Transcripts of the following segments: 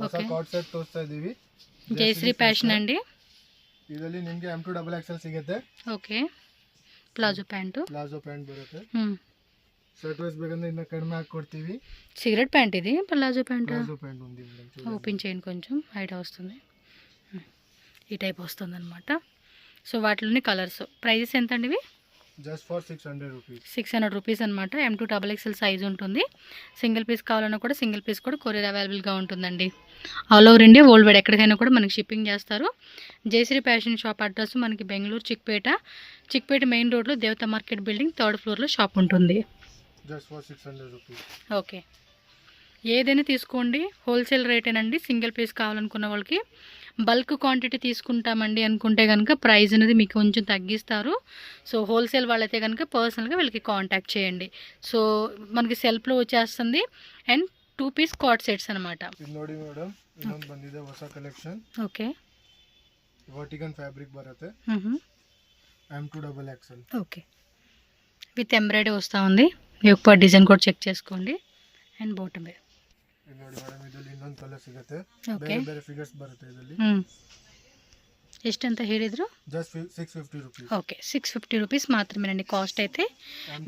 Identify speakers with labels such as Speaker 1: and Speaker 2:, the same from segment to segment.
Speaker 1: ಹೊಸ card set ತೋರಿಸ್ತಾ ಇದೀವಿ.
Speaker 2: ಜಯಶ್ರೀ ಫ್ಯಾಷನ್ ಅಂడి.
Speaker 1: ಇದರಲ್ಲಿ ನಿಮಗೆ M2 ಡಬಲ್ ಎಕ್ಸೆಲ್ ಸಿಗುತ್ತೆ.
Speaker 2: ಓಕೆ. ಪ್ಲಾಜೋ ಪ್ಯಾಂಟ್
Speaker 1: ಬರುತ್ತೆ. ಶರ್ಟ್ ವೇಸ್ ಬೇಕಂದ್ರೆ ಇನ್ನ ಕಡಿಮೆ ಹಾಕಿ ಕೊಡ್ತೀವಿ.
Speaker 2: సిగరెట్ ప్యాంట్ ఇది ప్లాజో ప్యాంట్
Speaker 1: ఉంది మేడం.
Speaker 2: ఓపెన్ చేయండి కొంచెం హైట్ వస్తుంది. ఈ టైప్ వస్తుంది అనమాట. సో వాటిలోని కలర్స్ ప్రైజెస్ ఎంత అండి ఇవి?
Speaker 1: Just for 600 rupees.
Speaker 2: 600 రూపీస్ అనమాట. M2 డబల్ ఎక్స్ఎల్ సైజ్ ఉంటుంది. సింగిల్ పీస్ కావాలన్నా కూడా సింగిల్ పీస్ కూడా కొరియర్ అవైలబుల్గా ఉంటుందండి. All over India world wide ఎక్కడికైనా కూడా మనకి షిప్పింగ్ చేస్తారు. జయశ్రీ ఫ్యాషన్ షాప్ అడ్రస్ మనకి బెంగళూరు చిక్పేట మెయిన్ రోడ్లో దేవత మార్కెట్ బిల్డింగ్ 3rd ఫ్లోర్లో షాప్ ఉంటుంది.
Speaker 1: Just for 600 rupees.
Speaker 2: ఓకే. ఏదైనా తీసుకోండి, హోల్సేల్ రేటేనండి. సింగిల్ పీస్ కావాలనుకున్న వాళ్ళకి బల్క్ క్వాంటిటీ తీసుకుంటామండి అనుకుంటే కనుక ప్రైస్ అనేది మీకు కొంచెం తగ్గిస్తారు. సో హోల్సేల్ వాళ్ళైతే కనుక పర్సనల్గా వీళ్ళకి కాంటాక్ట్ చేయండి. సో మనకి సెల్ఫ్లో వచ్చేస్తుంది. అండ్ 2 పీస్ కార్డ్ సెట్స్ అనమాట.
Speaker 1: ನೋಡಿ ಮೇಡಮ್, ಇನ್ನೊಂದು ಬಂದಿದೆ ಹೊಸ ಕಲೆಕ್ಷನ್.
Speaker 2: ಓಕೆ.
Speaker 1: ವರ್ಟಿಕನ್ ಫ್ಯಾಬ್ರಿಕ್ ಬರುತ್ತೆ. M2 double XL.
Speaker 2: Okay. With embroidery వస్తూ ఉంది. యొక్క డిజైన్ కూడా చెక్ చేసుకోండి. అండ్ బాటమ్
Speaker 1: ನೋಡಿ ಮೇಡಮ್, ಇದರಲ್ಲಿ ಇನ್ನೊಂದು ಕಲರ್ ಸಿಗುತ್ತೆ.
Speaker 2: ಓಕೆ.
Speaker 1: ಬೇರೆ ಫಿಗರ್ಸ್ ಬರುತ್ತೆ ಇದರಲ್ಲಿ.
Speaker 2: ಎಷ್ಟಂತ ಹೇಳಿದ್ರು?
Speaker 1: Just 650 rupees.
Speaker 2: ఓకే. 650 రూపీస్ మాత్రమేనండి కాస్ట్ అయితే.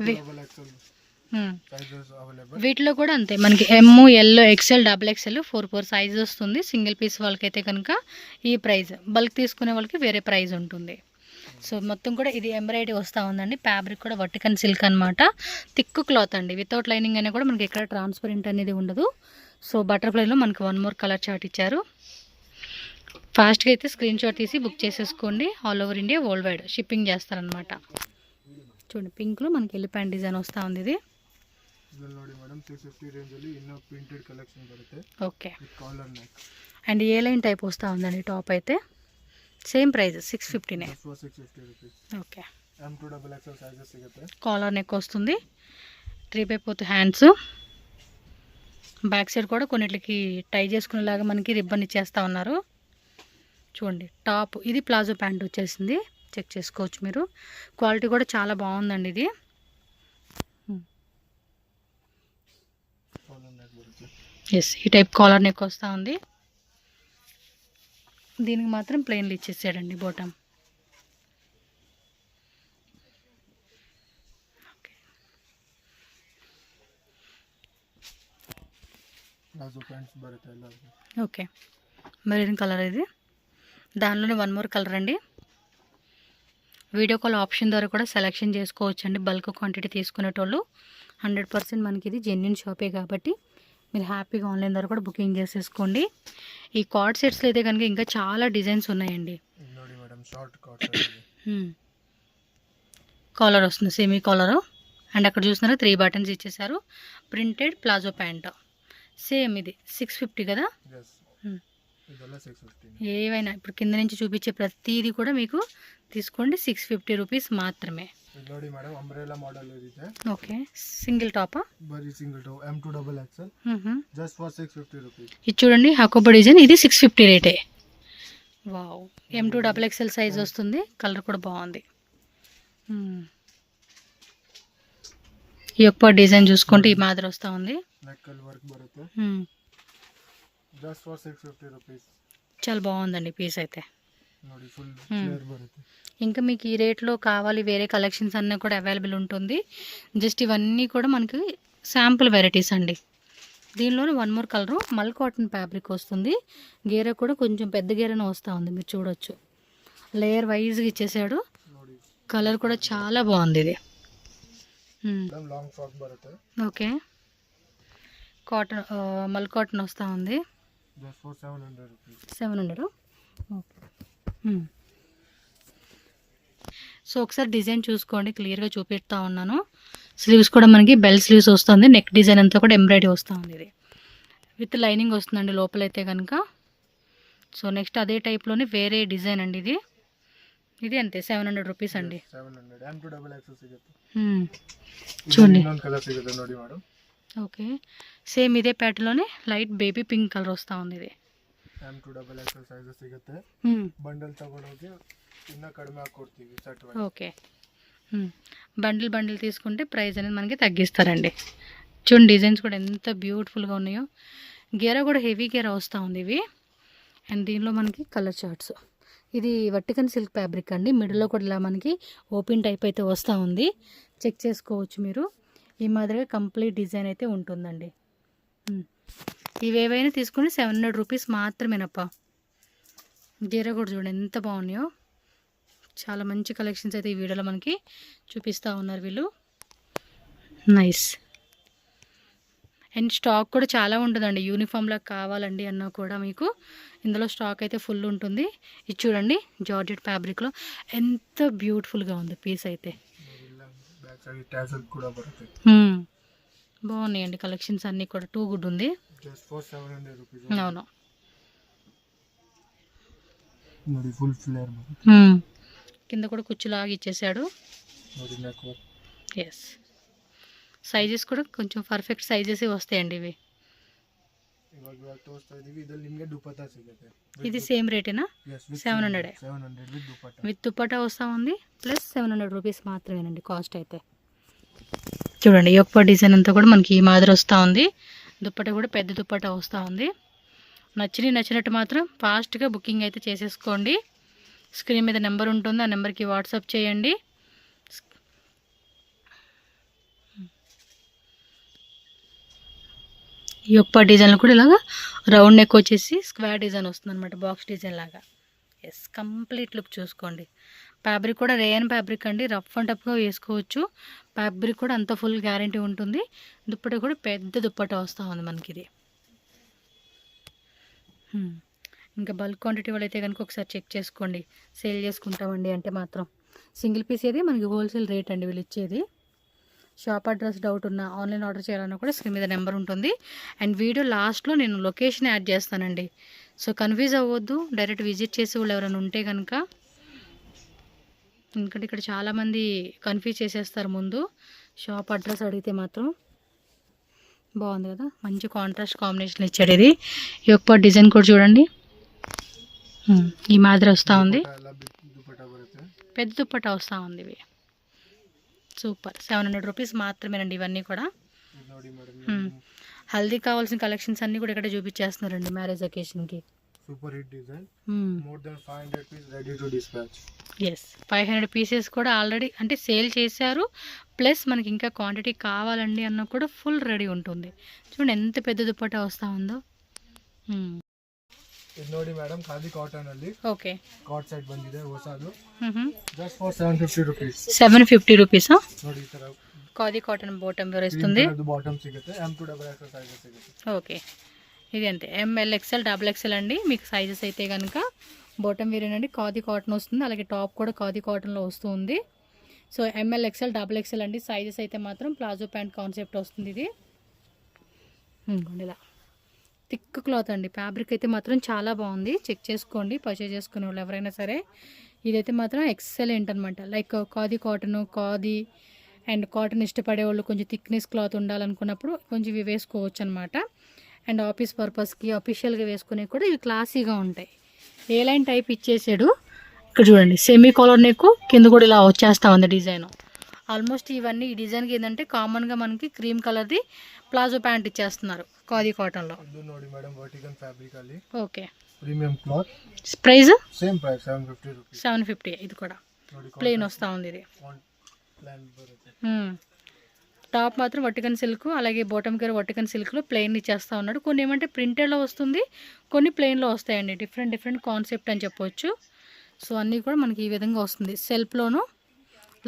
Speaker 1: Double XL sizes available.
Speaker 2: వీటిలో కూడా అంతే మనకి M, L, XL, XXL 4 size వస్తుంది. సింగిల్ పీస్ వాళ్ళకైతే కనుక ఈ ప్రైస్, బల్క్ తీసుకునే వాళ్ళకి వేరే ప్రైస్ ఉంటుంది. సో మొత్తం కూడా ఇది ఎంబ్రాయిడరీ వస్తూ ఉందండి. ఫ్యాబ్రిక్ కూడా వర్టికన్ సిల్క్ అనమాట. థిక్ క్లాత్ అండి. వితౌట్ లైనింగ్ అయినా కూడా మనకి ఎక్కడ ట్రాన్స్పరెంట్ అనేది ఉండదు. సో బటర్ఫ్లైలో మనకి 1 మోర్ కలర్ చార్ట్ ఇచ్చారు. ఫాస్ట్గా అయితే స్క్రీన్ షాట్ తీసి బుక్ చేసేసుకోండి. All over India world wide shipping చేస్తారనమాట. చూడండి, పింక్లో మనకి ఎలిఫెంట్ డిజైన్ వస్తూ ఉంది. ఇది
Speaker 1: ನೋಡಿ ಮೇಡಮ್, 650 ರೇಂಜ್ ಅಲ್ಲಿ ಇನ್ನೂ ಪ್ರಿಂಟೆಡ್ ಕಲೆಕ್ಷನ್ ಬರುತ್ತೆ.
Speaker 2: Okay.
Speaker 1: Collar neck
Speaker 2: and A line type వస్తూ ఉందండి. టాప్ అయితే సేమ్ ప్రైస్ 650నే.
Speaker 1: 650 rupees.
Speaker 2: Okay.
Speaker 1: M2 double XL sizes సిಗುತ್ತೆ.
Speaker 2: కాలర్ నెక్ వస్తుంది. 3/4 హ్యాండ్స్. బ్యాక్ సైడ్ కూడా కొన్నిటికి టై చేసుకునేలాగా మనకి రిబ్బన్ ఇచ్చేస్తూ ఉన్నారు. చూడండి, టాప్ ఇది ప్లాజో ప్యాంట్ వచ్చేసింది. చెక్ చేసుకోవచ్చు మీరు. క్వాలిటీ కూడా చాలా బాగుందండి ఇది. ఎస్, ఈ టైప్ కాలర్ నెక్ వస్తూ ఉంది. దీనికి మాత్రం ప్లెయిన్లు ఇచ్చేసాడండి బాటమ్. ఓకే. మెరూన్ కలర్ ఇది. దానిలోనే 1 మోర్ కలర్ అండి. వీడియో కాల్ ఆప్షన్ ద్వారా కూడా సెలెక్షన్ చేసుకోవచ్చు అండి. బల్క్ క్వాంటిటీ తీసుకునేటోళ్ళు 100% మనకి ఇది జెన్యున్ షాపే కాబట్టి మీరు హ్యాపీగా ఆన్లైన్ ద్వారా కూడా బుకింగ్ చేసేసుకోండి. ఈ కార్డ్ సెట్స్లో అయితే కనుక ఇంకా చాలా డిజైన్స్ ఉన్నాయండి. కాలర్ వస్తుంది, సెమీ కాలరు. అండ్ అక్కడ చూస్తున్నారా 3 బటన్స్ ఇచ్చేసారు. Printed palazzo pant. సేమ్ ఇది 650 కదా. ఏవైనా ఇప్పుడు కింద నుంచి చూపించే ప్రతిదీ కూడా మీకు తీసుకోండి. 650 రూపీస్ మాత్రమే.
Speaker 1: ನೋಡಿ ಮೇಡಮ್, ಅಂಬ್ರೆಲಾ ಮಾಡೆಲ್ ಇದೆ.
Speaker 2: ఓకే. సింగిల్ టాపా?
Speaker 1: బరీ single top. M2 double XL. Just for 650 rupees.
Speaker 2: ఇది చూడండి, హకోబా డిజైన్. ఇది 650 రేటే. Wow. M2 double XL size వస్తుంది. కలర్ కూడా బాగుంది. ఈ యొక్క డిజైన్ చూసుకుంటే ఈ మాదిరి వస్తూ ఉంది.
Speaker 1: నెక్ వర్క్ బರುತ್ತೆ. Just for 650 rupees.
Speaker 2: చాలా బాగుందండి పీస్ అయితే.
Speaker 1: ನೋಡಿ, ఫుల్ ఫ్లేర్ బರುತ್ತೆ.
Speaker 2: ఇంకా మీకు ఈ రేట్లో కావాలి వేరే కలెక్షన్స్ అన్నీ కూడా అవైలబుల్ ఉంటుంది. జస్ట్ ఇవన్నీ కూడా మనకి శాంపుల్ వెరైటీస్ అండి. దీనిలోనే 1 మోర్ కలరు మల్ కాటన్ ఫ్యాబ్రిక్ వస్తుంది. గేర కూడా కొంచెం పెద్ద గేరనే వస్తూ ఉంది. మీరు చూడొచ్చు, లేయర్ వైజ్గా ఇచ్చేసాడు. కలర్ కూడా చాలా బాగుంది ఇది.
Speaker 1: లాంగ్ ఫ్రాక్ బರುತ್ತೆ.
Speaker 2: ఓకే. కాటన్ మల్ కాటన్ వస్తూ ఉంది.
Speaker 1: Just for 700 rupees.
Speaker 2: 700. Okay. So ఒకసారి డిజైన్ చూసుకోండి, క్లియర్గా చూపిస్తూ ఉన్నాను. స్లీవ్స్ కూడా మనకి బెల్ స్లీవ్స్ వస్తుంది. నెక్ డిజైన్ అంతా కూడా ఎంబ్రాయిడరీ వస్తూ ఉంది. ఇది విత్ లైనింగ్ వస్తుందండి లోపలైతే కనుక. సో నెక్స్ట్ అదే టైప్లోనే వేరే డిజైన్ అండి ఇది. ఇది అంతే 700 రూపీస్ అండి.
Speaker 1: 700. M2 ಡಬಲ್ ಎಕ್ಸೆಲ್ ಸಿಗುತ್ತೆ.
Speaker 2: చూడండి,
Speaker 1: ಇನ್ನೊಂದು ಕಲರ್ ಸಿಗುತ್ತೆ ನೋಡಿ ಮೇಡಮ್.
Speaker 2: ఓకే. సేమ్ ఇదే ప్యాటర్న్లోనే లైట్ బేబీ పింక్ కలర్ వస్తూ ఉంది. ఇది
Speaker 1: M2 ಡಬಲ್ ಎಕ್ಸೆಲ್ ಸೈಜ್ ಸಿಗುತ್ತೆ. ಬಂಡಲ್ ತಗೊಳ್ಳೋಕೆ ಇನ್ನ ಕಡಿಮೆ ಹಾಕೊಡ್ತೀವಿ ಸೆಟ್ ವೈಸ್.
Speaker 2: ఓకే. బండిల్ తీసుకుంటే ప్రైస్ అనేది మనకి తగ్గిస్తారండి. చూడండి, డిజైన్స్ కూడా ఎంత బ్యూటిఫుల్గా ఉన్నాయో. గేరా కూడా హెవీ గేరా వస్తూ ఉంది ఇవి. అండ్ దీనిలో మనకి కలర్ చార్ట్స్. ఇది వర్టికన్ సిల్క్ ఫ్యాబ్రిక్ అండి. మిడిల్లో కూడా ఇలా మనకి ఓపెన్ టైప్ అయితే వస్తూ ఉంది. చెక్ చేసుకోవచ్చు మీరు. ఈ మాదిరిగా కంప్లీట్ డిజైన్ అయితే ఉంటుందండి. ఇవేవైనా తీసుకుని 700 రూపీస్ మాత్రమేనప్ప. గేరా కూడా చూడండి ఎంత బాగున్నాయో. చాలా మంచి కలెక్షన్స్ అయితే ఈ వీడియోలో మనకి చూపిస్తూ ఉన్నారు వీళ్ళు. నైస్. అండ్ స్టాక్ కూడా చాలా ఉంటుందండి. యూనిఫామ్లా కావాలండి అన్నా కూడా మీకు ఇందులో స్టాక్ అయితే ఫుల్ ఉంటుంది. ఇది చూడండి జార్జెట్ ఫ్యాబ్రిక్లో ఎంత బ్యూటిఫుల్గా ఉంది పీస్ అయితే. బాగున్నాయండి కలెక్షన్స్ అన్నీ కూడా. టూ గుడ్ ఉంది. అవును. కింద కూడా కుచ్చులాగా ఇచ్చేసాడు. ఎస్. సైజెస్ కూడా కొంచెం పర్ఫెక్ట్ సైజెస్ వస్తాయండి ఇవి. ఇది సేమ్ రేటేనా? 700 విత్ దుపట్టా వస్తూ ఉంది. ప్లస్ 700 రూపీస్ మాత్రమేనండి కాస్ట్ అయితే. చూడండి ఈ యొక్క డిజైన్ అంతా కూడా మనకి ఈ మాదిరి వస్తూ ఉంది. దుపట్టా కూడా పెద్ద దుపట్టా వస్తూ ఉంది. నచ్చినట్టు మాత్రం ఫాస్ట్గా బుకింగ్ అయితే చేసేసుకోండి. స్క్రీన్ మీద నెంబర్ ఉంటుంది, ఆ నెంబర్కి వాట్సాప్ చేయండి. ఈ యొక్క డిజైన్లో కూడా ఇలాగా రౌండ్ నెక్ వచ్చేసి స్క్వేర్ డిజైన్ వస్తుంది అనమాట, బాక్స్ డిజైన్ లాగా. ఎస్, కంప్లీట్ లుక్ చూసుకోండి. ఫ్యాబ్రిక్ కూడా రేయన్ ఫ్యాబ్రిక్ అండి. రఫ్ అండ్ టఫ్గా వేసుకోవచ్చు. ఫ్యాబ్రిక్ కూడా అంత ఫుల్ గ్యారంటీ ఉంటుంది. దుప్పట కూడా పెద్ద దుప్పట వస్తూ ఉంది మనకి ఇది. ఇంకా బల్క్ క్వాంటిటీ వాళ్ళైతే కనుక ఒకసారి చెక్ చేసుకోండి. సేల్ చేసుకుంటామండి అంటే మాత్రం సింగిల్ పీస్ ఏది మనకి హోల్సేల్ రేట్ అండి వీళ్ళు ఇచ్చేది. షాప్ అడ్రస్ డౌట్ ఉన్నా ఆన్లైన్ ఆర్డర్ చేయాలన్నా కూడా స్క్రీన్ మీద నెంబర్ ఉంటుంది. అండ్ వీడియో లాస్ట్లో నేను లొకేషన్ యాడ్ చేస్తానండి. సో కన్ఫ్యూజ్ అవ్వద్దు, డైరెక్ట్ విజిట్ చేసే వాళ్ళు ఎవరైనా ఉంటే కనుక. ఎందుకంటే ఇక్కడ చాలామంది కన్ఫ్యూజ్ చేసేస్తారు ముందు. షాప్ అడ్రస్ అడిగితే మాత్రం. బాగుంది కదా, మంచి కాంట్రాస్ట్ కాంబినేషన్ ఇచ్చాడు ఇది. ఈ యొక్క డిజైన్ కూడా చూడండి ఈ మాదిరి వస్తూ ఉంది. పెద్ద దుప్పట్టా వస్తూ ఉంది ఇవి. సూపర్. 700 రూపీస్ మాత్రమేనండి ఇవన్నీ కూడా. హల్దీ కావాల్సిన కలెక్షన్స్ అన్నీ కూడా ఇక్కడ చూపించేస్తున్నారండి మ్యారేజ్ అకేషన్కి.
Speaker 1: Super hit design. More than 500 piece ready to dispatch.
Speaker 2: Yes, 500 pieces కూడా ఆల్రెడీ అంటే సేల్ చేశారు. ప్లస్ మనకి ఇంకా క్వాంటిటీ కావాలండి అన్న కూడా ఫుల్ రెడీ ఉంటుంది. చూడండి ఎంత పెద్ద దుప్పట్టా వస్తూ ఉందో.
Speaker 1: ಇದು ನೋಡಿ ಮೇಡಮ್ ಖಾದಿ ಕಾಟನ್ ಅಲ್ಲಿ
Speaker 2: ಓಕೆ
Speaker 1: ಕಾಟ್ ಸೆಟ್ ಬಂದಿದೆ ಹೊಸದು. Just for 750 rupees.
Speaker 2: 750 ರೂಪೀಸ್
Speaker 1: ನೋಡಿ ಈ ತರ
Speaker 2: ಖಾದಿ ಕಾಟನ್ ಬಾಟಮ್ ಇರುತ್ತದೆ.
Speaker 1: ಇದು ಬಾಟಮ್ ಸಿಗುತ್ತೆ. M2 ಡಬಲ್ XL ಸೈಜ್ ಸಿಗುತ್ತೆ.
Speaker 2: ఓకే, ఇది అంతే. ML XL డబుల్ XL అండి. మీకు సైజెస్ అయితే కనుక బాటమ్ వేరేనండి ఖాదీ కాటన్ వస్తుంది. అలాగే టాప్ కూడా ఖాదీ కాటన్లో వస్తుంది. So ML XL double XL అండి. సైజెస్ అయితే మాత్రం ప్లాజో ప్యాంట్ కాన్సెప్ట్ వస్తుంది ఇది. ఇలా థిక్ క్లాత్ అండి. ఫ్యాబ్రిక్ అయితే మాత్రం చాలా బాగుంది. చెక్ చేసుకోండి పర్చేజ్ చేసుకునే వాళ్ళు ఎవరైనా సరే. ఇదైతే మాత్రం ఎక్సలెంట్ అనమాట. Like khadi cotton, khadi and cotton ఇష్టపడే వాళ్ళు కొంచెం థిక్నెస్ క్లాత్ ఉండాలనుకున్నప్పుడు కొంచెం ఇవి వేసుకోవచ్చు అనమాట. అండ్ ఆఫీస్ పర్పస్కి అఫీషియల్గా వేసుకునే కూడా ఇవి క్లాసీగా ఉంటాయి. ఏ లైన్ టైప్ ఇచ్చేసాడు. ఇక్కడ చూడండి సెమీ కాలర్ నెక్, కింద కూడా ఇలా వచ్చేస్తా ఉంది డిజైన్. ఆల్మోస్ట్ ఇవన్నీ ఈ డిజైన్కి ఏంటంటే కామన్గా మనకి క్రీమ్ కలర్ది ప్లాజో ప్యాంట్ ఇచ్చేస్తున్నారు ఖాదీ కాటన్లో.
Speaker 1: ನೋಡಿ ಮೇಡಮ್ ವರ್ಟಿಕಲ್ ಫ್ಯಾಬ್ರಿಕ್ ಅಲ್ಲಿ.
Speaker 2: Okay,
Speaker 1: premium cloth.
Speaker 2: Price
Speaker 1: same price 750 rupees.
Speaker 2: 750. ఇది కూడా ప్లెయిన్ వస్తూ ఉంది. ఇది టాప్ మాత్రం వర్టికన్ సిల్క్, అలాగే బాటమ్ కేర్ వర్టికన్ సిల్క్లో ప్లెయిన్ ఇచ్చేస్తూ ఉన్నాడు. కొన్ని ఏమంటే ప్రింటెడ్లో వస్తుంది, కొన్ని ప్లెయిన్లో వస్తాయండి. డిఫరెంట్ కాన్సెప్ట్ అని చెప్పవచ్చు. సో అన్నీ కూడా మనకి ఈ విధంగా వస్తుంది. సెల్ఫ్లోనూ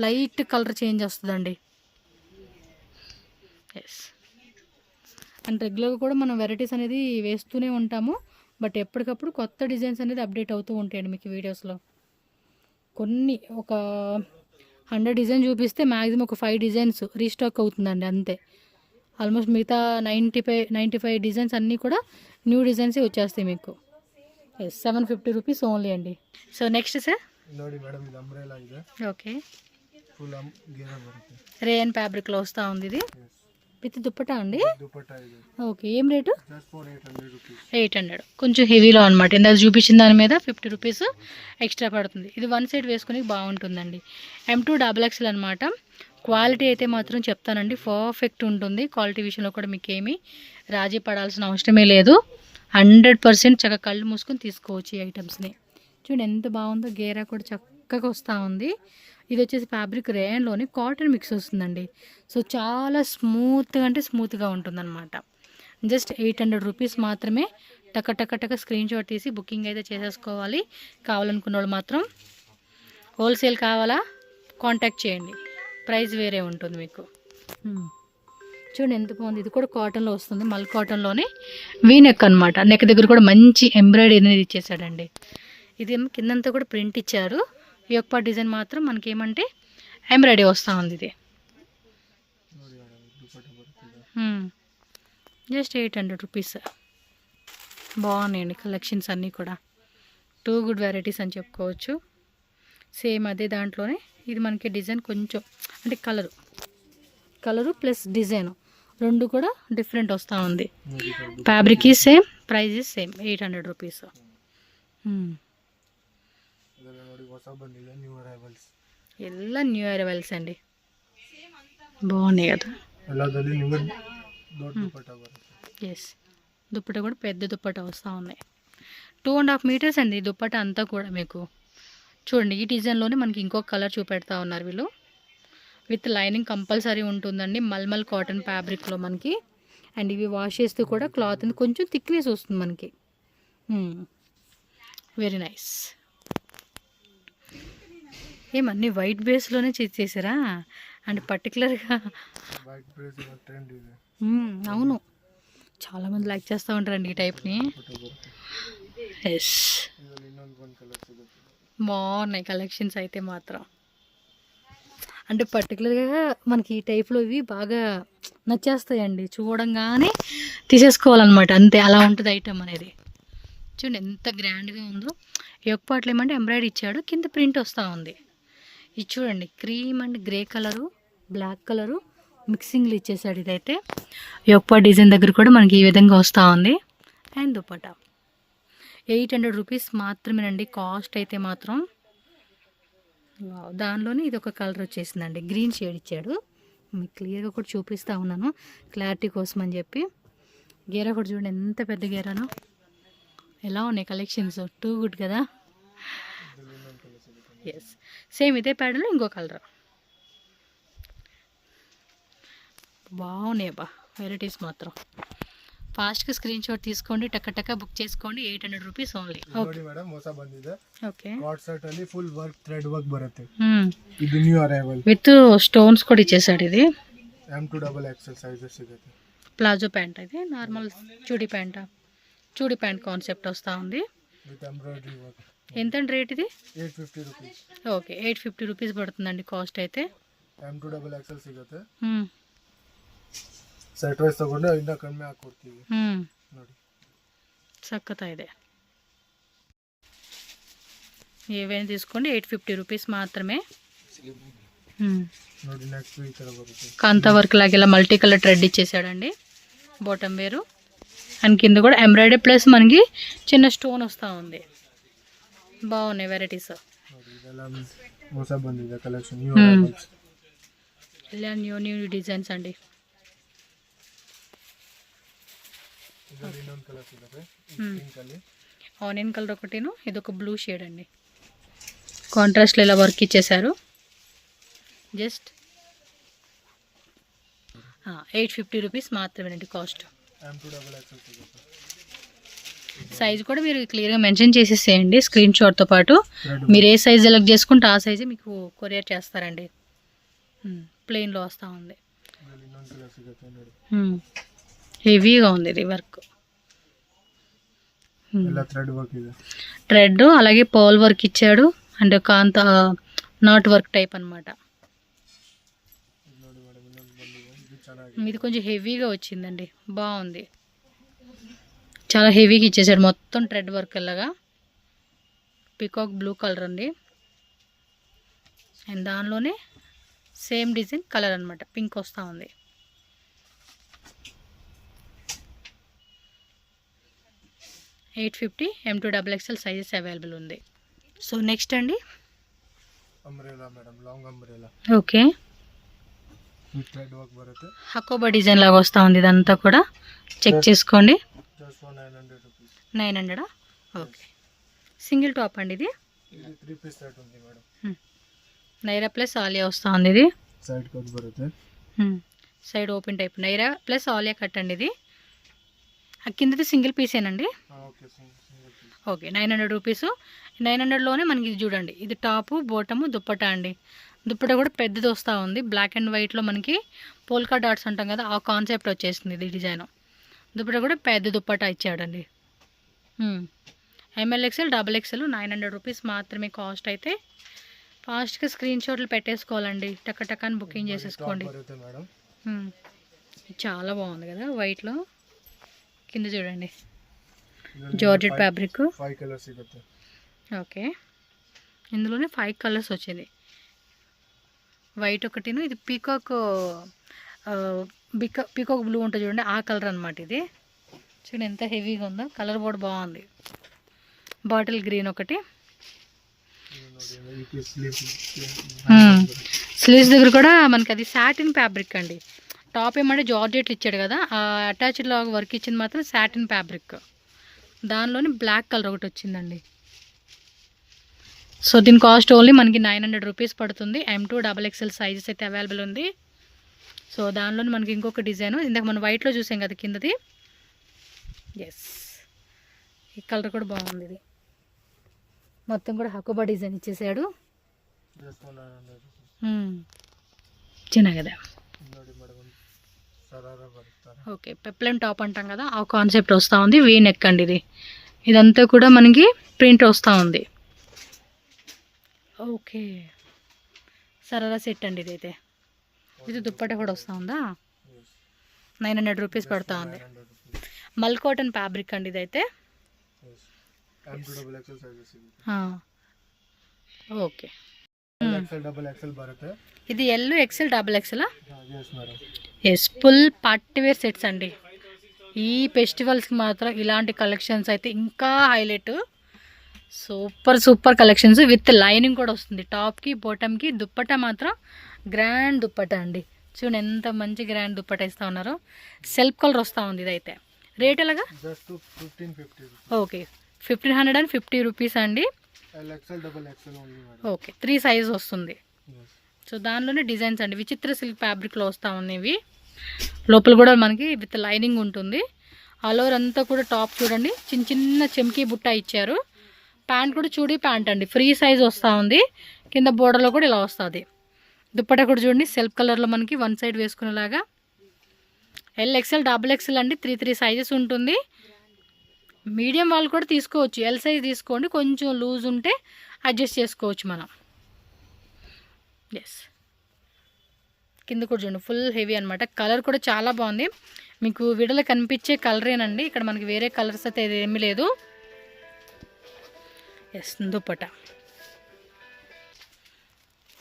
Speaker 2: లైట్ కలర్ చేంజ్ వస్తుందండి. ఎస్, అండ్ రెగ్యులర్గా కూడా మనం వెరైటీస్ అనేది వేస్తూనే ఉంటాము. బట్ ఎప్పటికప్పుడు కొత్త డిజైన్స్ అనేది అప్డేట్ అవుతూ ఉంటాయండి మీకు వీడియోస్లో. కొన్ని ఒక 100 డిజైన్ చూపిస్తే మ్యాక్సిమం ఒక 5 డిజైన్స్ రీస్టాక్ అవుతుందండి అంతే. ఆల్మోస్ట్ మిగతా 95 డిజైన్స్ అన్నీ కూడా న్యూ డిజైన్సే వచ్చేస్తాయి మీకు. ఎస్, 750 రూపీస్ ఓన్లీ అండి. సో నెక్స్ట్ సార్
Speaker 1: ನೋಡಿ ಮೇಡಮ್ ಇದು ಅಂಬ್ರೆಲಾ ಇದೆ.
Speaker 2: ఓకే,
Speaker 1: ಫುಲ್ ಗೇರಾ ಬರುತ್ತೆ.
Speaker 2: రేయన్ ఫ్యాబ్రిక్లో వస్తూ ఉంది ఇది. విత్ దుప్పటా అండి.
Speaker 1: దుపట్టా ఇది.
Speaker 2: ఓకే, ఏం రేటు?
Speaker 1: Just for 800 rupees. 800.
Speaker 2: కొంచెం హెవీలో అనమాట. ఇందాక చూపించిన దాని మీద 50 రూపీస్ ఎక్స్ట్రా పడుతుంది. ఇది వన్ సైడ్ వేసుకుని బాగుంటుందండి. M2 డబుల్ XL అనమాట. క్వాలిటీ అయితే మాత్రం చెప్తానండి, పర్ఫెక్ట్ ఉంటుంది. క్వాలిటీ విషయంలో కూడా మీకు ఏమీ రాజీ పడాల్సిన అవసరమే లేదు. 100% చక్కగా కళ్ళు మూసుకొని తీసుకోవచ్చు ఈ ఐటమ్స్ని. చూడండి ఎంత బాగుందో, గేరా కూడా చక్కగా వస్తూ ఉంది. ఇది వచ్చేసి ఫ్యాబ్రిక్ రేయన్లోని కాటన్ మిక్స్ వస్తుందండి. సో చాలా స్మూత్గా అంటే స్మూత్గా ఉంటుందన్నమాట. జస్ట్ 800 రూపీస్ మాత్రమే. టక టక టక స్క్రీన్ షాట్ తీసి బుకింగ్ అయితే చేసేసుకోవాలి. కావాలనుకున్న వాళ్ళు మాత్రం హోల్సేల్ కావాలా కాంటాక్ట్ చేయండి, ప్రైస్ వేరే ఉంటుంది మీకు. చూడండి ఎంత బాగుంది. ఇది కూడా కాటన్లో వస్తుంది, మల్ కాటన్లోనే వీ నెక్ అనమాట. నెక్ దగ్గర కూడా మంచి ఎంబ్రాయిడరీ అనేది ఇచ్చేసాడండి. ఇది కిందంతా కూడా ప్రింట్ ఇచ్చారు. ఈ యొక్క డిజైన్ మాత్రం మనకి ఏమంటే ఎంబ్రాయిడరీ వస్తూ ఉంది. ఇది జస్ట్ 800 రూపీస్. బాగున్నాయండి కలెక్షన్స్ అన్నీ కూడా. 2 గుడ్ వెరైటీస్ అని చెప్పుకోవచ్చు. సేమ్ అదే దాంట్లోనే ఇది మనకి డిజైన్ కొంచెం అంటే కలరు ప్లస్ డిజైన్ రెండు కూడా డిఫరెంట్ వస్తూ ఉంది. ఫ్యాబ్రిక్ ఈ సేమ్, ప్రైస్ ఈ సేమ్, 800 రూపీస్. ಎಲ್ಲ ನ್ಯೂ ಅರೈವಲ್ಸ್ అండి. బాగున్నాయి కదా. ఎస్, దుప్పట కూడా పెద్ద దుప్పట వస్తూ ఉన్నాయి. 2.5 మీటర్స్ అండి దుప్పట అంతా కూడా మీకు. చూడండి ఈ డిజైన్లోనే మనకి ఇంకొక కలర్ చూపెడతా ఉన్నారు వీళ్ళు. విత్ లైనింగ్ కంపల్సరీ ఉంటుందండి, మల్మల్ కాటన్ ఫ్యాబ్రిక్లో మనకి. అండ్ ఇవి వాష్ చేస్తూ కూడా క్లాత్ కొంచెం థిక్నెస్ వస్తుంది మనకి. Very nice. ఏమన్నీ వైట్ బేస్లోనే చేసారా అండ్ పర్టికులర్గా? అవును, చాలామంది లైక్ చేస్తూ ఉంటారండి ఈ టైప్ని. ఎస్, బాగున్నాయి కలెక్షన్స్ అయితే మాత్రం. అంటే పర్టికులర్గా మనకి ఈ టైప్లో ఇవి బాగా నచ్చేస్తాయండి, చూడంగానే తీసేసుకోవాలన్నమాట, అంతే అలా ఉంటుంది ఐటమ్ అనేది. చూడండి ఎంత గ్రాండ్గా ఉందో. యొక్కపాట్లు ఏమంటే ఎంబ్రాయిడరీ ఇచ్చాడు, కింద ప్రింట్ వస్తూ ఉంది. ఇది చూడండి cream and grey colour, black colour మిక్సింగ్లు ఇచ్చేసాడు. ఇదైతే యొక్క డిజైన్ దగ్గర కూడా మనకి ఈ విధంగా వస్తూ ఉంది. అండ్ దుపట్టా 800 రూపీస్ మాత్రమేనండి కాస్ట్ అయితే మాత్రం. దానిలోనే ఇది ఒక కలర్ వచ్చేసిందండి, గ్రీన్ షేడ్ ఇచ్చాడు. మీకు క్లియర్గా కూడా చూపిస్తూ ఉన్నాను క్లారిటీ కోసం అని చెప్పి. గేరా కూడా చూడండి ఎంత పెద్ద గేరానో. ఎలా ఉన్నాయి కలెక్షన్స్, 2 గుడ్ కదా. ఎస్, సేమ్ ఇదే ప్యాటర్న్లో ఇంకో కలర్. బాగున్నాయి బా వెరైటీస్ మాత్రం. ఫాస్ట్గా స్క్రీన్ షాట్ తీసుకోండి, టక్క టక్క బుక్ చేసుకోండి. 800 ರೂಪೀಸ್ ಓನ್ಲಿ.
Speaker 1: ನೋಡಿ ಮೇಡಮ್, ಹೊಸ ಬಂದಿದೆ.
Speaker 2: ಓಕೆ,
Speaker 1: ಕಾಟ್ ಸೆಟ್ ಅಲ್ಲಿ ಫುಲ್ ವರ್ಕ್ ಥ್ರೆಡ್ ವರ್ಕ್ ಬರುತ್ತೆ. ಇದು ನ್ಯೂ ಅರೈವಲ್
Speaker 2: ವಿತ್ ಸ್ಟೋನ್ಸ್ ಕೂಡ ಇచ్చేసాడు. ఇది
Speaker 1: M2XXL సైజెస్ ಸಿಗುತ್ತೆ.
Speaker 2: ప్లాజో ప్యాంట్, ఇది నార్మల్ చూడీ ప్యాంట్. చూడీ ప్యాంట్ కాన్సెప్ట్ వస్తూ ఉంది
Speaker 1: విత్ ఎంబ్రాయిడరీ వర్క్.
Speaker 2: ఎంత రేట్ ఇది?
Speaker 1: 850 ರೂಪೀಸ್.
Speaker 2: ఓకే, 850 ರೂಪೀಸ್ ಪಡ್తుందండి ಕಾಸ್ಟ್ అయితే.
Speaker 1: M2XXL ಸಿಗುತ್ತೆ. ಸೆಟ್ ವೈಸ್ ತಗೊಂಡು ಇನ್ನ ಕಡಿಮೆ ಹಾಕೊಡ್ತೀವಿ ನೋಡಿ.
Speaker 2: ಸಕ್ಕತ್ತ ಇದೆ. ఏవైనా తీసుకోండి, 850 ರೂಪೀಸ್ మాత్రమే.
Speaker 1: ನೋಡಿ నెక్స్ట్ ఈ ತರ ಬರುತ್ತೆ.
Speaker 2: కాంతా వర్క్ లాగా మల్టీ కలర్ థ్రెడ్ ఇచ్చేసాడండి. బాటమ్ వేరు అండ్ కింద కూడా ఎంబ్రాయిడరీ ప్లస్ మనకి చిన్న స్టోన్ వస్తూ ఉంది. బాగున్నాయి వెరైటీస్.
Speaker 1: ಇದೆಲ್ಲ ಹೊಸ ಬಂದಿದೆ ಕಲೆಕ್ಷನ್,
Speaker 2: న్యూ డిజైన్స్ అండి. ఆనియన్ కలర్ ఒకటిను, ఇది ఒక బ్లూ షేడ్ అండి. కాంట్రాస్ట్లో ఇలా వర్క్ ఇచ్చేసారు. జస్ట్ 850 ರೂಪೀಸ್ మాత్రమేనండి కాస్ట్. సైజ్ కూడా మీరు క్లియర్గా మెన్షన్ చేసేసేయండి స్క్రీన్ షాట్తో పాటు. మీరు ఏ సైజ్ సెలెక్ట్ చేసుకుంటే ఆ సైజే మీకు కొరియర్ చేస్తారండి. ప్లెయిన్లో వస్తూ ఉంది, హెవీగా ఉంది ఇది వర్క్. థ్రెడ్ అలాగే పర్ల్ వర్క్ ఇచ్చాడు అండ్ కాంత నాట్ వర్క్ టైప్ అనమాట. ఇది కొంచెం హెవీగా వచ్చిందండి, బాగుంది. చాలా హెవీగా ఇచ్చేసాడు, మొత్తం థ్రెడ్ వర్క్ లాగా. పికాక్ బ్లూ కలర్ అండి. అండ్ దానిలోనే సేమ్ డిజైన్ కలర్ అనమాట, పింక్ వస్తూ ఉంది. $850 M2XXL సైజెస్ అవైలబుల్ ఉంది. సో నెక్స్ట్ అండి
Speaker 1: umbrella madam, long umbrella.
Speaker 2: Okay,
Speaker 1: with thread work ಬರುತ್ತೆ.
Speaker 2: హకోబా డిజైన్ లాగా వస్తూ ఉంది. ఇదంతా కూడా చెక్ చేసుకోండి.
Speaker 1: Just for 900 rupees.
Speaker 2: 900 okay. Single top అండి ఇది.
Speaker 1: ఇది 3 పీస్ సెట్ ఉంది మేడం.
Speaker 2: నైరా ప్లస్ ఆలియా వస్తూ ఉంది. ఇది
Speaker 1: సైడ్ కట్ బರುತ್ತೆ.
Speaker 2: Side open type Naira plus Alia cut అండి. ఇది కిందది సింగిల్ పీసేనండి.
Speaker 1: Okay single piece.
Speaker 2: Okay 900 rupees. 900లోనే మనకి ఇది చూడండి. ఇది టాపు బోటము దుప్పటా అండి. దుప్పటా కూడా పెద్దది వస్తూ ఉంది. బ్లాక్ అండ్ వైట్లో మనకి పోల్కా డాట్స్ అంటాం కదా, ఆ కాన్సెప్ట్ వచ్చేసింది ఇది డిజైన్. దుప్పటా కూడా పెద్ద దుప్పటా ఇచ్చాడండి. ML XL XXL 900 రూపీస్ మాత్రమే కాస్ట్. అయితే ఫాస్ట్గా స్క్రీన్ షాట్లు పెట్టేసుకోవాలండి. టక్కని బుకింగ్ చేసేసుకోండి.
Speaker 1: బರುತ್ತೆ మేడం.
Speaker 2: చాలా బాగుంది కదా వైట్లో. కింద చూడండి జార్జెట్ ఫ్యాబ్రిక్.
Speaker 1: 5 కలర్స్ ಸಿಗುತ್ತೆ.
Speaker 2: ఓకే ఇందులోనే 5 కలర్స్ వచ్చింది. వైట్ ఒకటిను, ఇది పీకాక్ పీకాక్ బ్లూ ఉంటుంది చూడండి, ఆ కలర్ అనమాట. ఇది చూడండి ఎంత హెవీగా ఉందో. కలర్ కూడా బాగుంది. బాటిల్ గ్రీన్ ఒకటి. స్లీవ్స్ దగ్గర కూడా మనకి అది సాటిన్ ఫ్యాబ్రిక్ అండి. టాప్ ఏమంటే జార్జెట్లు ఇచ్చాడు కదా, ఆ అటాచ్డ్ లాగా వర్క్ ఇచ్చింది మాత్రం సాటిన్ ఫ్యాబ్రిక్. దానిలోని బ్లాక్ కలర్ ఒకటి వచ్చిందండి. సో దీని కాస్ట్ ఓన్లీ మనకి 900 రూపీస్ పడుతుంది. M2 XXL సైజెస్ అయితే అవైలబుల్ ఉంది. సో దానిలో మనకి ఇంకొక డిజైన్ ఇందాక మనం వైట్లో చూసాం కదా కిందది. ఎస్ ఈ కలర్ కూడా బాగుంది. ఇది మొత్తం కూడా హకోబా డిజైన్ ఇచ్చేసాడు. చిన్న కదా. ఓకే పెప్లెన్ టాప్ అంటాం కదా, ఆ కాన్సెప్ట్ వస్తూ ఉంది. వీ నెక్ అండి. ఇది ఇదంతా కూడా మనకి ప్రింట్ వస్తూ ఉంది. ఓకే సరారా సెట్ అండి. ఇదైతే ఇది దుప్పట్టా కూడా వస్తూ ఉందా. 900 రూపీస్ పడుతూ ఉంది. మల్ కాటన్ ఫ్యాబ్రిక్ అండి ఇదైతే. ఓకే ఇది XL XXL. Yes full party wear sets అండి. ఈ ఫెస్టివల్స్కి మాత్రం ఇలాంటి కలెక్షన్స్ అయితే ఇంకా highlight. Super collections with lining కూడా వస్తుంది. టాప్కి బాటమ్కి దుప్పట్టా మాత్రం గ్రాండ్ దుప్పట్టా అండి. చూడండి ఎంత మంచి గ్రాండ్ దుప్పట్టా ఇస్తూ ఉన్నారు. సెల్ఫ్ కలర్ వస్తూ ఉంది. ఇదైతే రేట్ ఎలాగా? ఓకే 1550 రూపీస్ అండి. ఓకే 3 సైజ్ వస్తుంది. సో దానిలోనే డిజైన్స్ అండి. విచిత్ర సిల్క్ ఫ్యాబ్రిక్లో వస్తూ ఉన్నాయి ఇవి. లోపల కూడా మనకి విత్ లైనింగ్ ఉంటుంది. ఆల్ ఓవర్ అంతా కూడా టాప్ చూడండి చిన్న చెమ్కీ బుట్ట ఇచ్చారు. ప్యాంట్ కూడా చూడి ప్యాంట్ అండి. ఫ్రీ సైజ్ వస్తూ ఉంది. కింద బోర్డర్లో కూడా ఇలా వస్తుంది. దుప్పట్టా కూడా చూడండి సెల్ఫ్ కలర్లో మనకి వన్ సైడ్ వేసుకునేలాగా. LXL XXL అండి. 3 సైజెస్ ఉంటుంది. మీడియం వాళ్ళు కూడా తీసుకోవచ్చు. L సైజ్ తీసుకోండి. కొంచెం లూజ్ ఉంటే అడ్జస్ట్ చేసుకోవచ్చు మనం. ఎస్ కింద కూడా చూడండి ఫుల్ హెవీ అనమాట. కలర్ కూడా చాలా బాగుంది. మీకు వీడియోలో కనిపించే కలరేనండి. ఇక్కడ మనకి వేరే కలర్స్ అయితే ఏమీ లేదు. ఎస్ దుప్పట్టా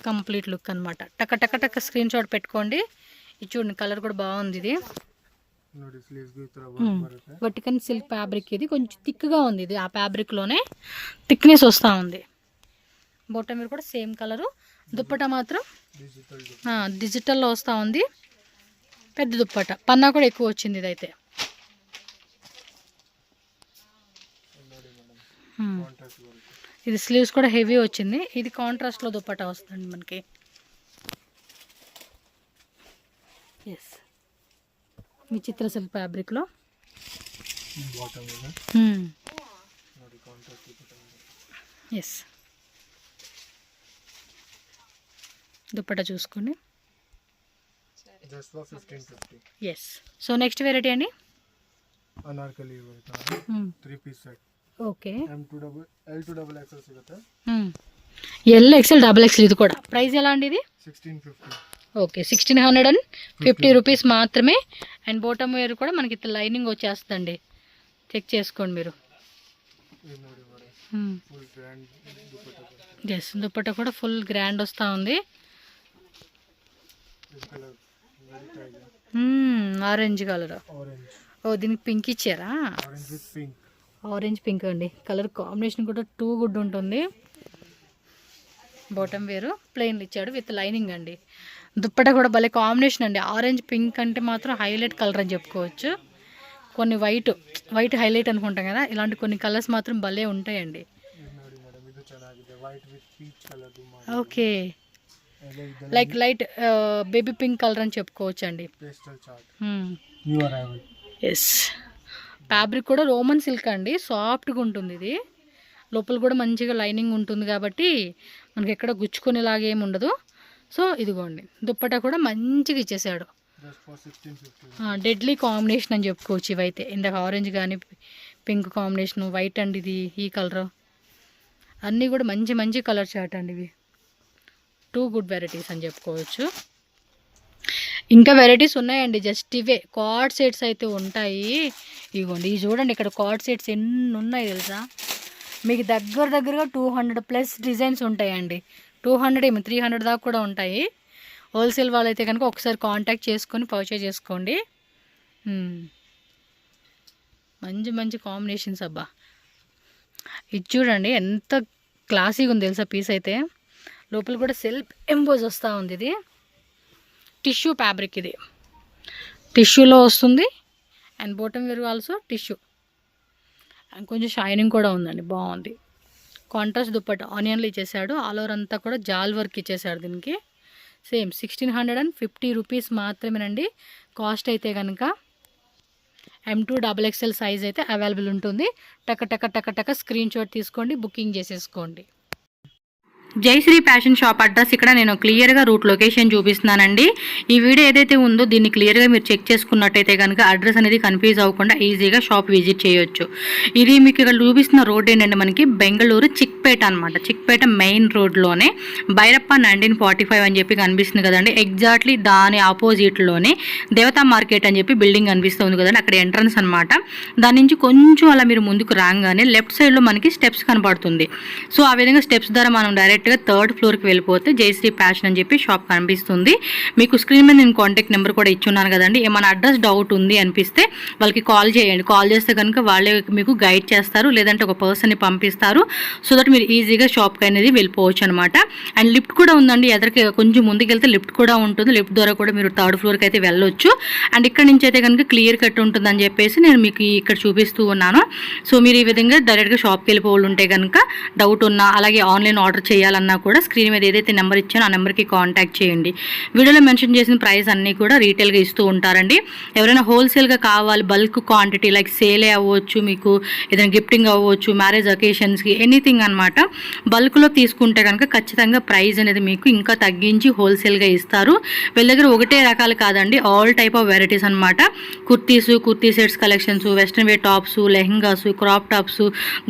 Speaker 2: కంప్లీట్ లుక్ అనమాట. టక్క స్క్రీన్ షాట్ పెట్టుకోండి. ఇది చూడండి కలర్ కూడా బాగుంది. ఇది వర్టికల్ సిల్క్ ఫ్యాబ్రిక్. ఇది కొంచెం థిక్గా ఉంది. ఇది ఆ ఫ్యాబ్రిక్లోనే థిక్నెస్ వస్తూ ఉంది. బొట్ట మీద కూడా సేమ్ కలరు. దుప్పట్టా మాత్రం డిజిటల్లో వస్తూ ఉంది. పెద్ద దుప్పట్టా. పన్నా కూడా ఎక్కువ వచ్చింది ఇదైతే. ఇది స్లీవ్స్ కూడా హెవీ వచ్చింది. ఇది కాంట్రాస్ట్లో దుప్పట్టా వస్తుంది మనకి. ఎస్ విచిత్ర సిల్క్ ఫ్యాబ్రిక్లో. ఎస్ దుప్పట్టా చూసుకోండి. ఎస్ సో నెక్స్ట్ వెరైటీ అండి
Speaker 1: Anarkali 3 piece set.
Speaker 2: Okay
Speaker 1: L2 XXL ಸಿಗುತ್ತೆ.
Speaker 2: LXL XXL ఇది కూడా. ప్రైస్ ఎలా అండి ఇది?
Speaker 1: 1650.
Speaker 2: ఓకే 1650 రూపీస్ మాత్రమే. అండ్ బాటమ్ వేర్ కూడా మనకి ఇట్లా లైనింగ్ వచ్చేస్తుందండి. చెక్ చేసుకోండి మీరు. ఎస్ దుప్పట్టా కూడా ఫుల్ గ్రాండ్ వస్తూ ఉంది. Orange colour. ఓ దీనికి పింక్ ఇచ్చారా? ఆరెంజ్ పింక్ అండి. కలర్ కాంబినేషన్ కూడా టూ గుడ్ ఉంటుంది. బాటమ్ వేరు ప్లెయిన్ ఇచ్చాడు విత్ లైనింగ్ అండి. దుప్పట కూడా భలే కాంబినేషన్ అండి. ఆరెంజ్ పింక్ అంటే మాత్రం హైలైట్ కలర్ అని చెప్పుకోవచ్చు. కొన్ని వైట్ హైలైట్ అనుకుంటాం కదా, ఇలాంటి కొన్ని కలర్స్ మాత్రం భలే ఉంటాయండి. Okay, light baby pink colour అని చెప్పుకోవచ్చు అండి. ఎస్, ఫ్యాబ్రిక్ కూడా రోమన్ సిల్క్ అండి, సాఫ్ట్గా ఉంటుంది. ఇది లోపల కూడా మంచిగా లైనింగ్ ఉంటుంది కాబట్టి మనకి ఎక్కడ గుచ్చుకునేలాగా ఏమి ఉండదు. సో ఇదిగోండి, దుప్పటా కూడా మంచిగా ఇచ్చేసాడు. డెడ్లీ కాంబినేషన్ అని చెప్పుకోవచ్చు ఇవైతే. ఇందాక ఆరెంజ్ కానీ పింక్ కాంబినేషన్, వైట్ అండి ఇది, ఈ కలర్ అన్నీ కూడా మంచి మంచి కలర్ చార్ట్ అండి. ఇవి 2 గుడ్ వెరైటీస్ అని చెప్పుకోవచ్చు. ఇంకా వెరైటీస్ ఉన్నాయండి, జస్ట్ ఇవే. కార్డ్ సెట్స్ అయితే ఉంటాయి. ఇదిగోండి, ఇవి చూడండి, ఇక్కడ కార్డ్ సెట్స్ ఎన్ని ఉన్నాయి తెలుసా. మీకు దగ్గరగా 200+ డిజైన్స్ ఉంటాయండి. 200 ఏమి 300 దాకా కూడా ఉంటాయి. హోల్సేల్ వాళ్ళైతే కనుక ఒకసారి కాంటాక్ట్ చేసుకొని పర్చేజ్ చేసుకోండి. మంచి మంచి కాంబినేషన్స్ అబ్బా. ఇది చూడండి ఎంత క్లాసీగా ఉంది తెలుసా పీస్ అయితే. లోపల కూడా సెల్ఫ్ ఎంబోజ్ వస్తూ ఉంది. ఇది టిష్యూ ఫ్యాబ్రిక్, ఇది టిష్యూలో వస్తుంది. And bottom wear also tissue, and కొంచెం షైనింగ్ కూడా ఉందండి, బాగుంది. కాంట్రాస్ట్ దుప్పట ఆనియన్లు ఇచ్చేసాడు. ఆల్ ఓవర్ అంతా కూడా జాల్ వర్క్ ఇచ్చేసాడు. దీనికి సేమ్ 1650 రూపీస్ మాత్రమేనండి కాస్ట్ అయితే కనుక. M2 XXL సైజ్ అయితే అవైలబుల్ ఉంటుంది. టక స్క్రీన్ షాట్ తీసుకోండి, బుకింగ్ చేసేసుకోండి. జయశ్రీ ఫ్యాషన్ షాప్ అడ్రస్ ఇక్కడ నేను క్లియర్గా రూట్ లొకేషన్ చూపిస్తున్నానండి. ఈ వీడియో ఏదైతే ఉందో దీన్ని క్లియర్గా మీరు చెక్ చేసుకున్నట్టయితే కనుక అడ్రస్ అనేది కన్ఫ్యూజ్ అవ్వకుండా ఈజీగా షాప్ విజిట్ చేయొచ్చు. ఇది మీకు ఇక్కడ చూపిస్తున్న రోడ్ ఏంటంటే మనకి బెంగళూరు చిక్పేట అనమాట. చిక్పేట మెయిన్ రోడ్లోనే భైరప్ప 1945 అని చెప్పి కనిపిస్తుంది కదండి. ఎగ్జాక్ట్లీ దాని ఆపోజిట్లోనే దేవతా మార్కెట్ అని చెప్పి బిల్డింగ్ కనిపిస్తుంది కదండి, అక్కడ ఎంట్రన్స్ అనమాట. దాని నుంచి కొంచెం అలా మీరు ముందుకు రాగానే లెఫ్ట్ సైడ్లో మనకి స్టెప్స్ కనపడుతుంది. సో ఆ విధంగా స్టెప్స్ ద్వారా మనం డైరెక్ట్గా 3rd ఫ్లోర్కి వెళ్ళిపోతే జయశ్రీ ఫ్యాషన్ అని చెప్పి షాప్ కనిపిస్తుంది. మీకు స్క్రీన్ మీద నేను కాంటాక్ట్ నెంబర్ కూడా ఇచ్చున్నాను కదండి. ఏమైనా అడ్రస్ డౌట్ ఉంది అనిపిస్తే వాళ్ళకి కాల్ చేయండి. కాల్ చేస్తే కనుక వాళ్ళే మీకు గైడ్ చేస్తారు, లేదంటే ఒక పర్సన్ని పంపిస్తారు. సో దట్ మీరు ఈజీగా షాప్కి అనేది వెళ్ళిపోవచ్చు అనమాట. అండ్ లిఫ్ట్ కూడా ఉందండి, ఎదరికి కొంచెం ముందుకెళ్తే లిఫ్ట్ కూడా ఉంటుంది. లిఫ్ట్ ద్వారా కూడా మీరు 3rd ఫ్లోర్కి అయితే వెళ్ళొచ్చు. అండ్ ఇక్కడ నుంచి అయితే కనుక క్లియర్ కట్ ఉంటుందని చెప్పేసి నేను మీకు ఇక్కడ చూపిస్తూ ఉన్నాను. సో మీరు ఈ విధంగా డైరెక్ట్గా షాప్కి వెళ్ళిపోవాలి ఉంటే కనుక డౌట్ ఉన్నా, అలాగే ఆన్లైన్ ఆర్డర్ చేయాలన్నా కూడా స్క్రీన్ మీద ఏదైతే నెంబర్ ఇచ్చానో ఆ నెంబర్కి కాంటాక్ట్ చేయండి. వీడియోలో మెన్షన్ చేసిన ప్రైస్ అన్నీ కూడా రీటైల్గా ఇస్తూ ఉంటారండి. ఎవరైనా హోల్సేల్గా కావాలి, బల్క్ క్వాంటిటీ లైక్ సేలే అవ్వచ్చు, మీకు ఏదైనా గిఫ్టింగ్ అవ్వచ్చు, మ్యారేజ్ అకేషన్స్కి ఎనీథింగ్ అనమాట, బల్క్లో తీసుకుంటే కనుక ఖచ్చితంగా ప్రైస్ అనేది మీకు ఇంకా తగ్గించి హోల్సేల్గా ఇస్తారు. వీళ్ళ దగ్గర ఒకటే రకాలు కాదండి, ఆల్ టైప్ ఆఫ్ వెరైటీస్ అనమాట. Kurti sets collections, western wear tops, lehengas, crop tops,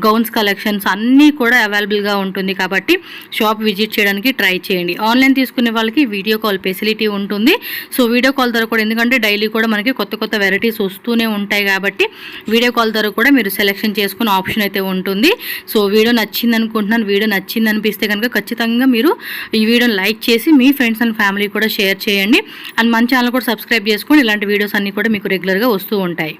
Speaker 2: gowns collections అన్నీ కూడా అవైలబుల్గా ఉంటుంది. కాబట్టి షాప్ విజిట్ చేయడానికి ట్రై చేయండి. ఆన్లైన్ తీసుకునే వాళ్ళకి వీడియో కాల్ ఫెసిలిటీ ఉంటుంది. సో వీడియో కాల్ ద్వారా కూడా, ఎందుకంటే డైలీ కూడా మనకి కొత్త వెరైటీస్ వస్తూనే ఉంటాయి కాబట్టి వీడియో కాల్ ద్వారా కూడా మీరు సెలెక్షన్ చేసుకునే ఆప్షన్ అయితే ఉంటుంది. సో వీడియో నచ్చింది అనుకుంటున్నాను. వీడియో నచ్చింది అనిపిస్తే కనుక ఖచ్చితంగా మీరు ఈ వీడియోని లైక్ చేసి మీ ఫ్రెండ్స్ అండ్ ఫ్యామిలీ కూడా షేర్ చేయండి. అండ్ మన ఛానల్ కూడా సబ్స్క్రైబ్ చేసుకొని ఇలాంటి వీడియోస్ అన్నీ కూడా మీకు రెగ్యులర్గా వస్తూ ఉంటాయి.